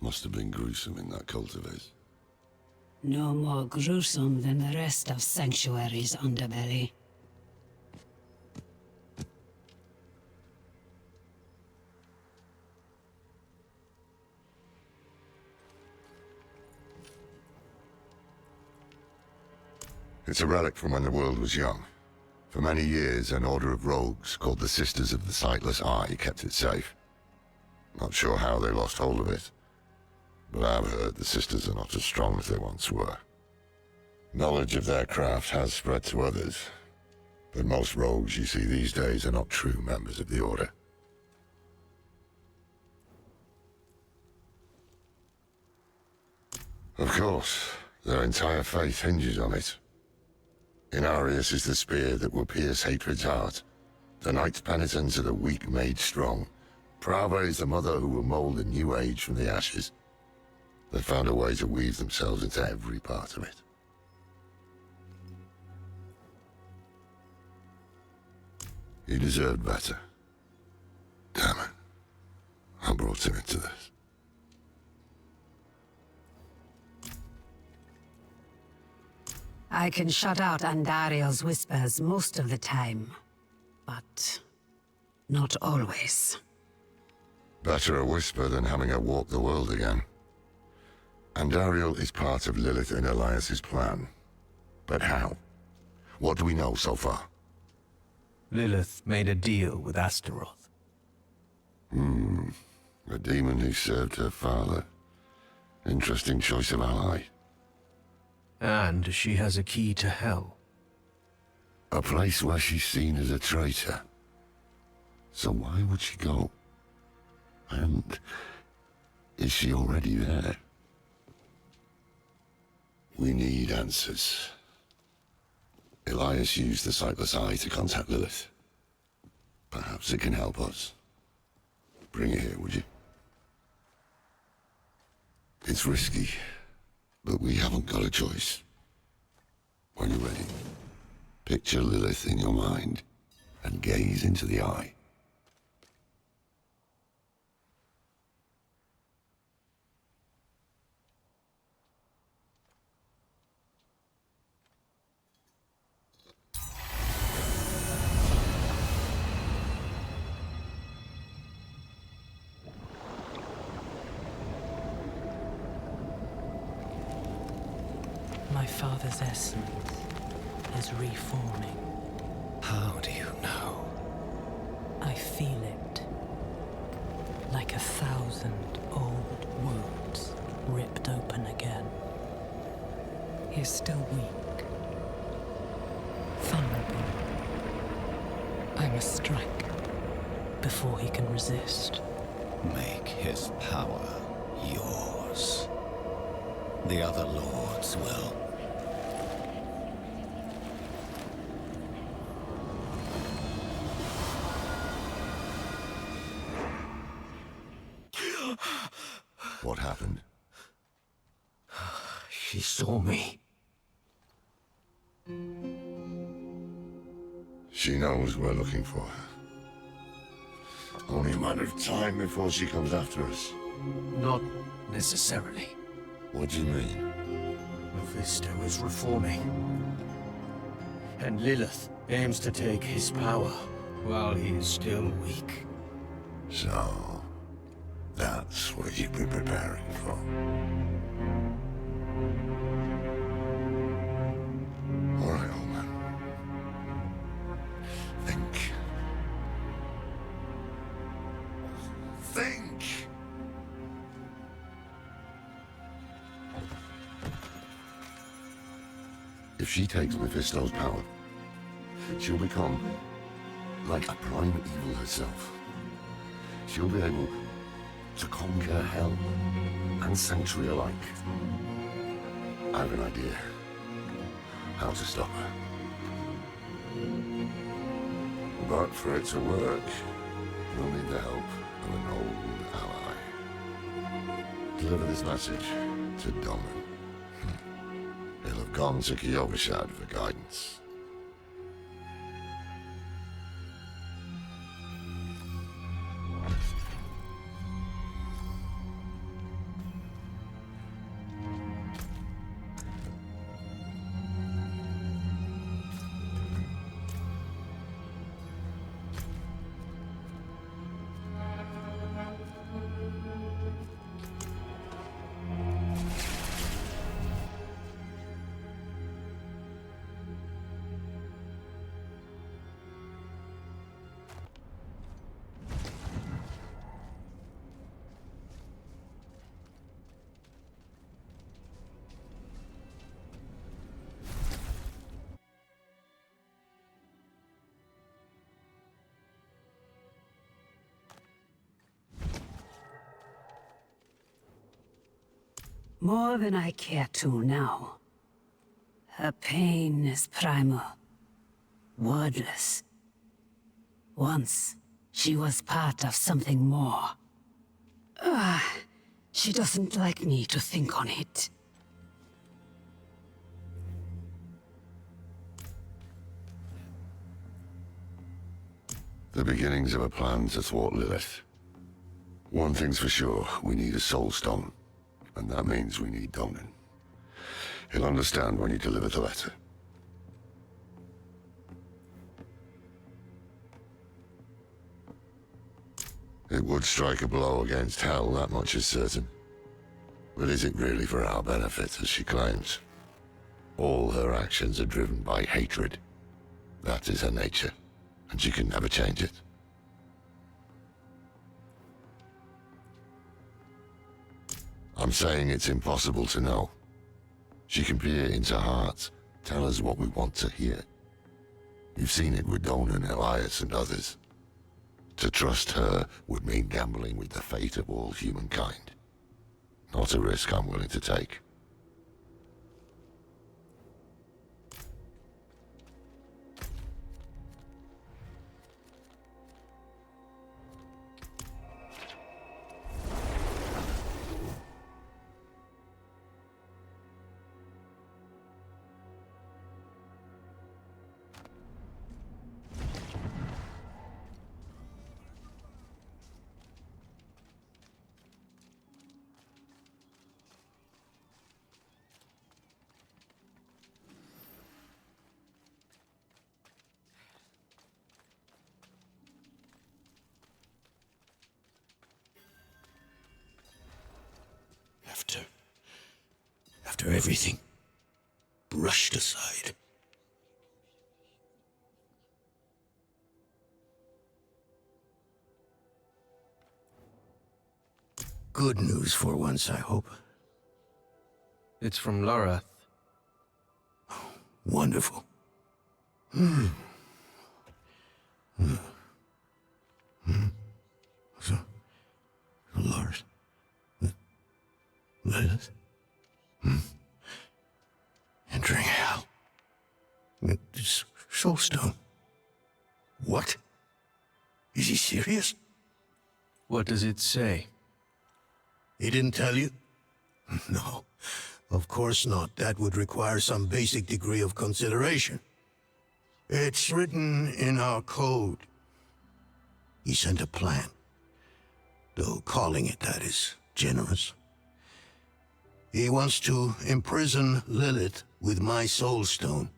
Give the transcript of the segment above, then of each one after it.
Must have been gruesome in that cult of his. No more gruesome than the rest of Sanctuary's underbelly. It's a relic from when the world was young. For many years, an order of rogues called the Sisters of the Sightless Eye kept it safe. Not sure how they lost hold of it, but I've heard the Sisters are not as strong as they once were. Knowledge of their craft has spread to others, but most rogues you see these days are not true members of the Order. Of course, their entire faith hinges on it. Inarius is the spear that will pierce hatred's heart. The Knight's penitents are the weak made strong. Prava is the mother who will mold a new age from the ashes. They found a way to weave themselves into every part of it. He deserved better. Damn it. I brought him into this. I can shut out Andarial's whispers most of the time, but not always. Better a whisper than having her walk the world again. Andarial is part of Lilith and Elias's plan. But how? What do we know so far? Lilith made a deal with Astaroth. A demon who served her father. Interesting choice of ally. And she has a key to hell. A place where she's seen as a traitor. So why would she go? And is she already there? We need answers. Elias used the Sightless Eye to contact Lilith. Perhaps it can help us. Bring it here, would you? It's risky, but we haven't got a choice. When you're ready, picture Lilith in your mind and gaze into the eye. My father's essence is reforming. How do you know? I feel it. Like 1,000 old wounds ripped open again. He's still weak. Vulnerable. I must strike before he can resist. Make his power yours. The other lords will. What happened? She saw me. She knows we're looking for her. Only a matter of time before she comes after us. Not necessarily. What do you mean? Mephisto is reforming. And Lilith aims to take his power while he is still weak. So, that's what you've been preparing for. All right, old man. Think. Think! If she takes Mephisto's power, she'll become like a prime evil herself. She'll be able to conquer hell and sanctuary alike. I have an idea how to stop her. But for it to work, we'll need the help of an old ally. Deliver this message to Domin. He'll have gone to Kyovashad for guidance. More than I care to now. Her pain is primal, wordless. Once, she was part of something more. She doesn't like me to think on it. The beginnings of a plan to thwart Lilith. One thing's for sure, we need a soul stone. And that means we need Donan. He'll understand when you deliver the letter. It would strike a blow against Hell, that much is certain. But is it really for our benefit, as she claims? All her actions are driven by hatred. That is her nature, and she can never change it. I'm saying it's impossible to know. She can peer into hearts, tell us what we want to hear. You've seen it with Donan, Elias, and others. To trust her would mean gambling with the fate of all humankind. Not a risk I'm willing to take. After everything brushed aside. Good news for once, I hope. It's from Lorath. Wonderful. So, Lord, Lilith, entering hell. This soulstone. What? Is he serious? What does it say? He didn't tell you? No, of course not. That would require some basic degree of consideration. It's written in our code. He sent a plan, though calling it that is generous. He wants to imprison Lilith with my soulstone,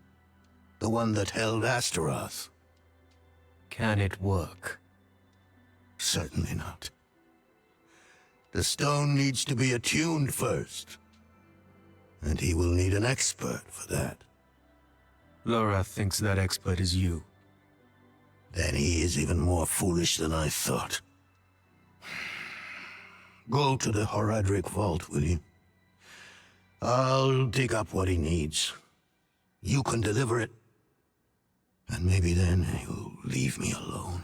the one that held Astaroth. Can it work? Certainly not. The stone needs to be attuned first, and he will need an expert for that. Lorath thinks that expert is you. Then he is even more foolish than I thought. Go to the Horadric vault, will you? I'll dig up what he needs. You can deliver it, and maybe then he'll leave me alone.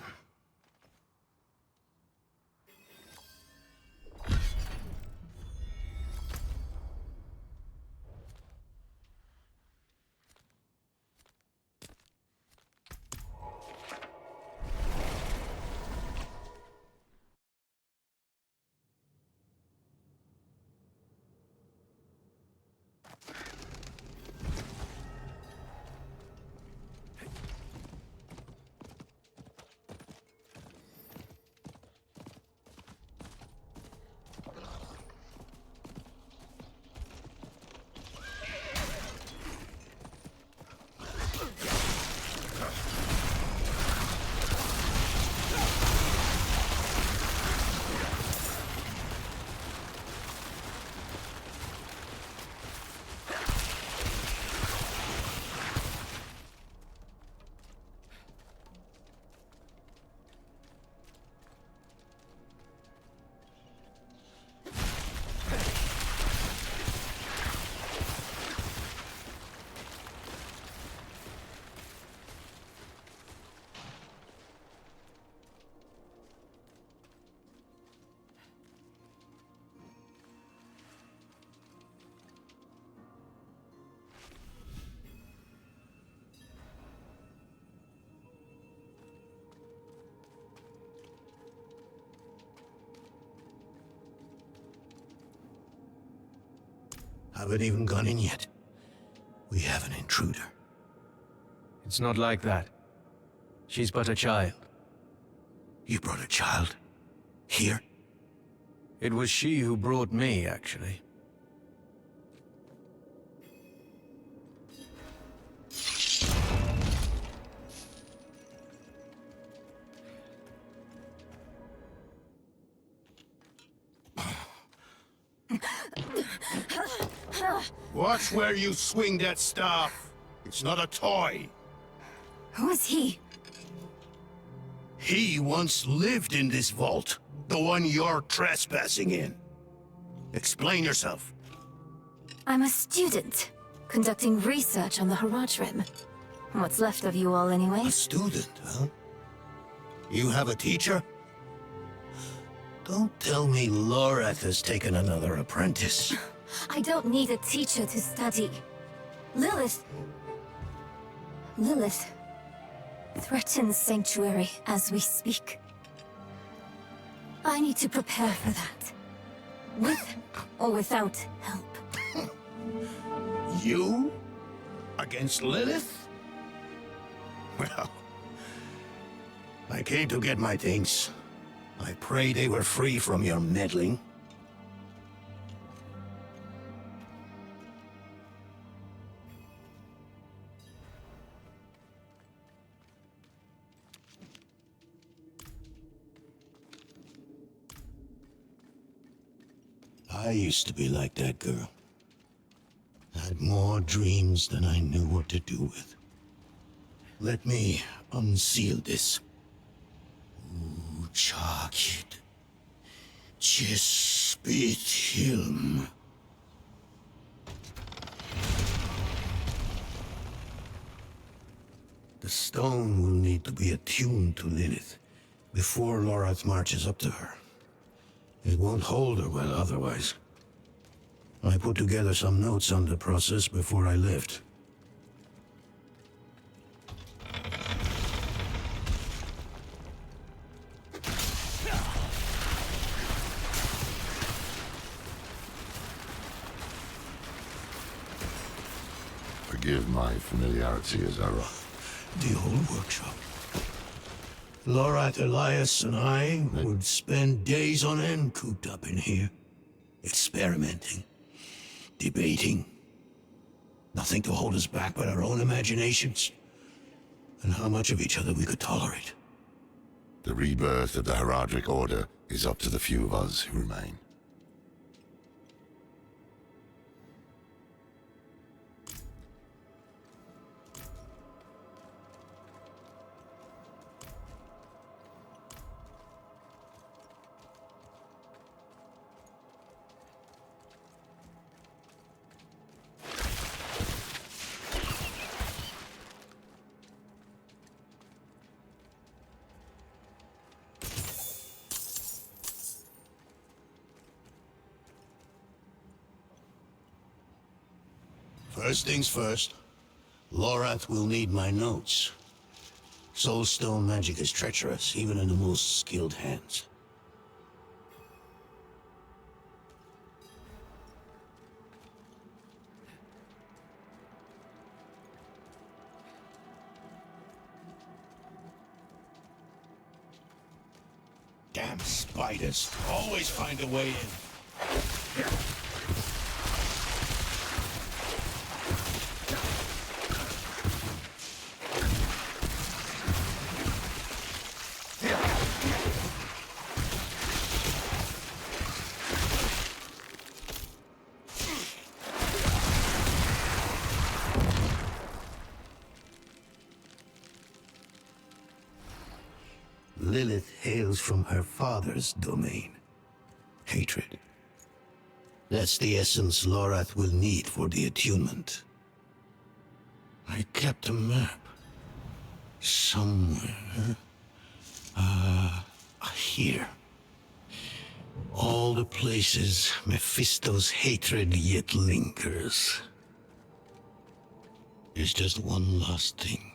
haven't even gone in yet. We have an intruder. It's not like that. She's but a child. You brought a child? Here? It was she who brought me, actually. Watch where you swing that staff. It's not a toy. Who is he? He once lived in this vault. The one you're trespassing in. Explain yourself. I'm a student, conducting research on the Haradrim. What's left of you all, anyway? A student, huh? You have a teacher? Don't tell me Lorath has taken another apprentice. I don't need a teacher to study. Lilith threatens Sanctuary as we speak. I need to prepare for that. With or without help. You? Against Lilith? Well, I came to get my things. I pray they were free from your meddling. I used to be like that girl. Had more dreams than I knew what to do with. Let me unseal this. Uçakit. Cispit Hilm. The stone will need to be attuned to Lilith before Lorath marches up to her. It won't hold her well otherwise. I put together some notes on the process before I left. Forgive my familiarity, Azara. The old workshop. Lorath, Elias, and I would spend days on end cooped up in here. Experimenting. Debating. Nothing to hold us back but our own imaginations. And how much of each other we could tolerate. The rebirth of the Haradric Order is up to the few of us who remain. First things first, Lorath will need my notes. Soulstone magic is treacherous, even in the most skilled hands. Damn spiders, always find a way in. Lilith hails from her father's domain. Hatred. That's the essence Lorath will need for the attunement. I kept a map. Somewhere. Here. All the places Mephisto's hatred yet lingers. There's just one last thing.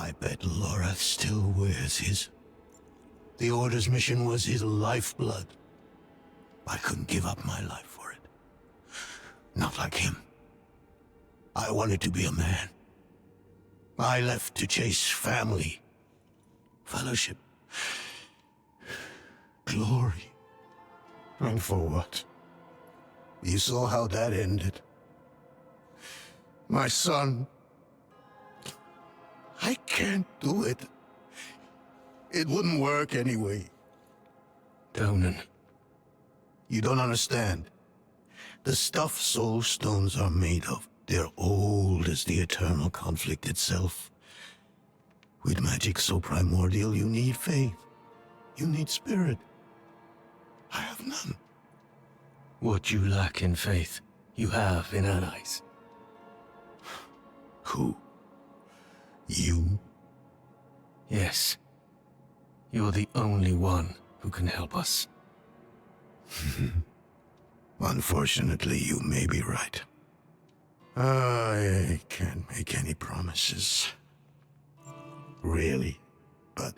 I bet Lorath still wears his. The Order's mission was his lifeblood. I couldn't give up my life for it. Not like him. I wanted to be a man. I left to chase family, fellowship, glory. And for what? You saw how that ended. My son. I can't do it. It wouldn't work anyway. Donan. You don't understand. The stuff soul stones are made of, they're old as the eternal conflict itself. With magic so primordial, you need faith. You need spirit. I have none. What you lack in faith, you have in allies. Who? You? Yes. You're the only one who can help us. Unfortunately, you may be right. I can't make any promises. Really. But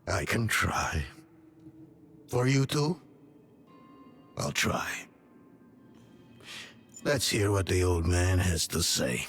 I can try. For you two, I'll try. Let's hear what the old man has to say.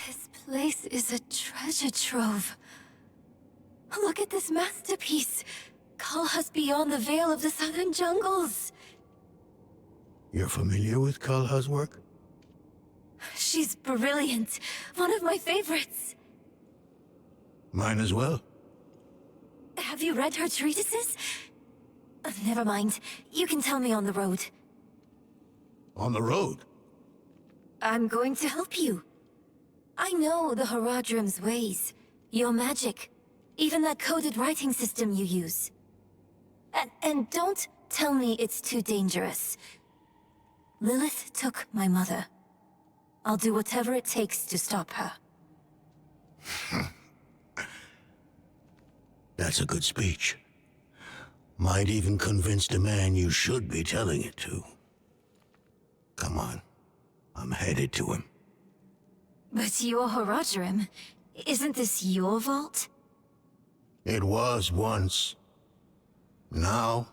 This place is a treasure trove. Look at this masterpiece. Kalha's beyond the veil of the southern jungles. You're familiar with Kalha's work? She's brilliant. One of my favorites. Mine as well. Have you read her treatises? Never mind. You can tell me on the road. On the road? I'm going to help you. I know the Haradrim's ways. Your magic. Even that coded writing system you use. And don't tell me it's too dangerous. Lilith took my mother. I'll do whatever it takes to stop her. That's a good speech. Might even convince the man you should be telling it to. Come on. I'm headed to him. But you're Haradrim. Isn't this your vault? It was once. Now,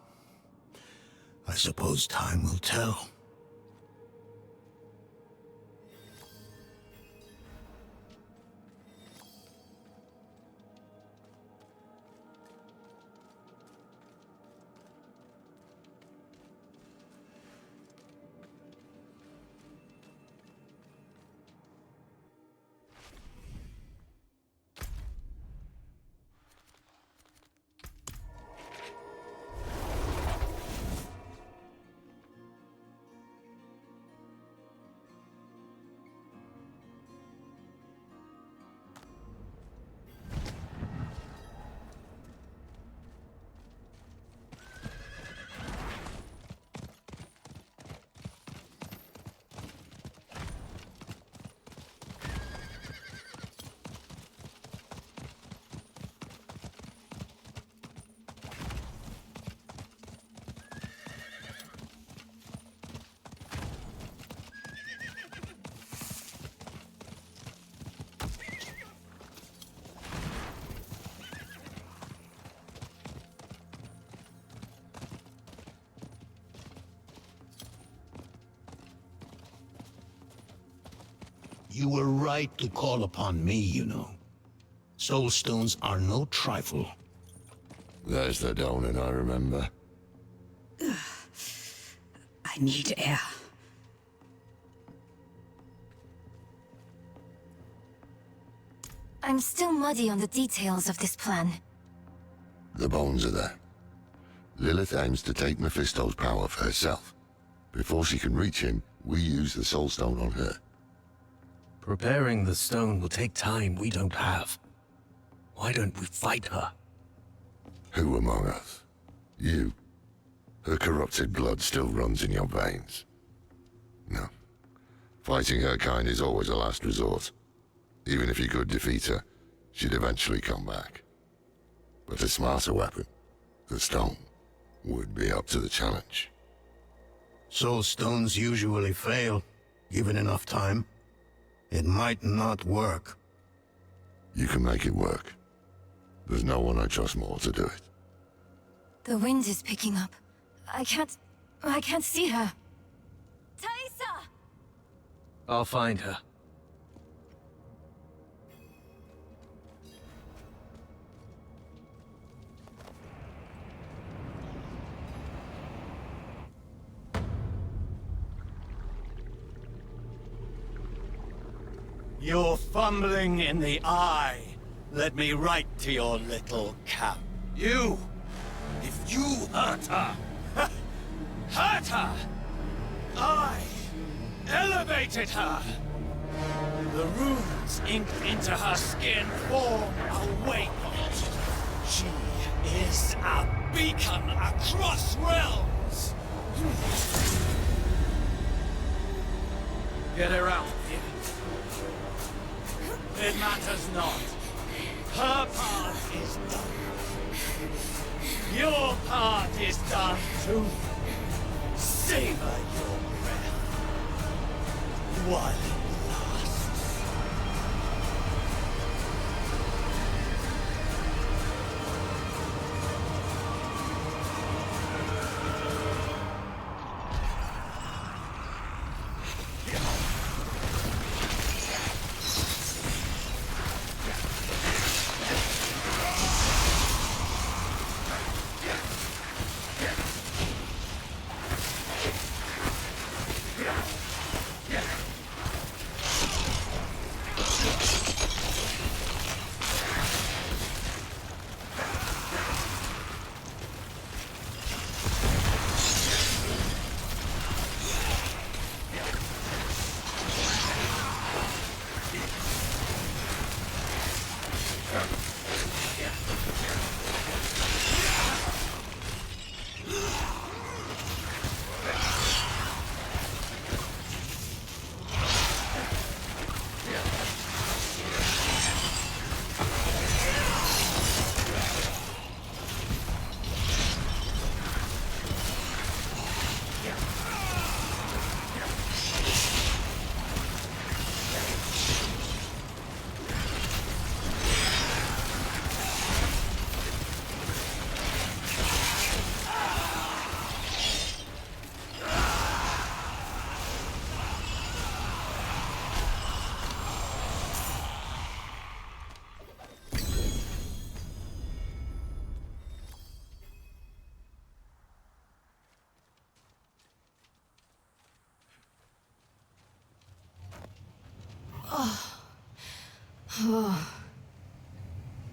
I suppose time will tell. You were right to call upon me, you know. Soulstones are no trifle. There's the Donan I remember. I need air. I'm still muddy on the details of this plan. The bones are there. Lilith aims to take Mephisto's power for herself. Before she can reach him, we use the Soul Stone on her. Preparing the stone will take time we don't have. Why don't we fight her? Who among us? You. Her corrupted blood still runs in your veins. No. Fighting her kind is always a last resort. Even if you could defeat her, she'd eventually come back. But a smarter weapon, the stone, would be up to the challenge. Soul stones usually fail, given enough time. It might not work. You can make it work. There's no one I trust more to do it. The wind is picking up. I can't see her. Taisa! I'll find her. You're fumbling in the eye. Let me write to your little cap. You! If you hurt her! Hurt her! I elevated her! The runes inked into her skin form a waypoint. She is a beacon across realms! Get her out of here. It matters not. Her part is done. Your part is done too. Savor your breath while it lasts.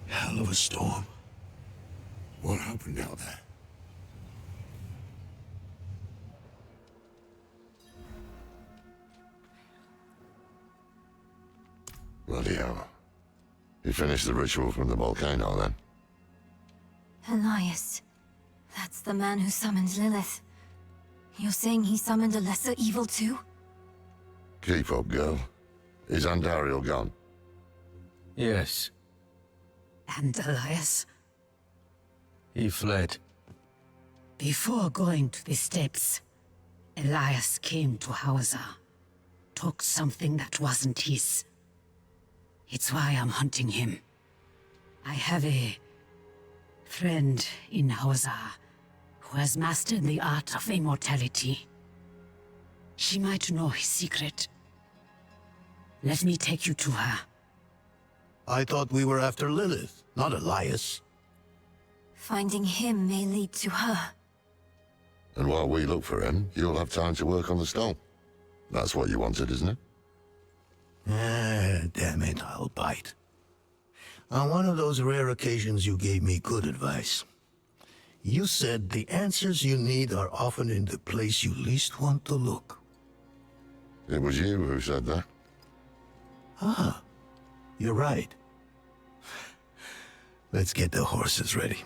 Hell of a storm. What happened out there? Bloody hell. You finished the ritual from the volcano, then? Elias. That's the man who summoned Lilith. You're saying he summoned a lesser evil too? Keep up, girl. Is Andarial gone? Yes, And Elias, he fled. before going to the steps, Elias came to Hauser, took something that wasn't his. It's why I'm hunting him. I have a friend in Hauser who has mastered the art of immortality. She might know his secret. Let me take you to her. I thought we were after Lilith, not Elias. Finding him may lead to her. And while we look for him, you'll have time to work on the stone. That's what you wanted, isn't it? Ah, damn it, I'll bite. On one of those rare occasions you gave me good advice. You said the answers you need are often in the place you least want to look. It was you who said that. Ah, you're right. Let's get the horses ready.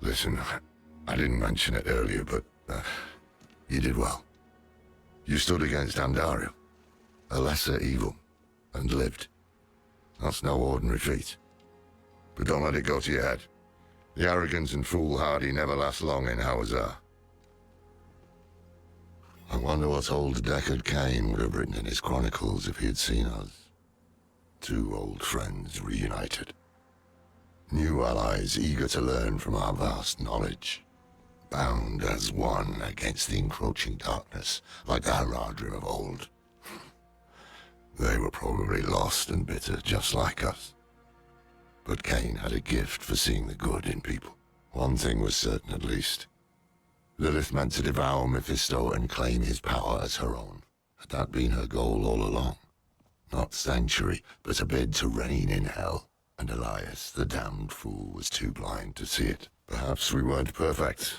Listen, I didn't mention it earlier, but you did well. You stood against Andarial, a lesser evil, and lived. That's no ordinary feat. But don't let it go to your head. The arrogance and foolhardy never last long in Hawazar. I wonder what old Deckard Cain would have written in his chronicles if he had seen us. Two old friends reunited. New allies eager to learn from our vast knowledge. Bound as one against the encroaching darkness, like the Haradrim of old. They were probably lost and bitter, just like us. But Cain had a gift for seeing the good in people. One thing was certain, at least. Lilith meant to devour Mephisto and claim his power as her own. Had that been her goal all along? Not sanctuary, but a bid to reign in hell. And Elias, the damned fool, was too blind to see it. Perhaps we weren't perfect.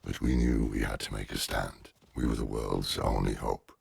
But we knew we had to make a stand. We were the world's only hope.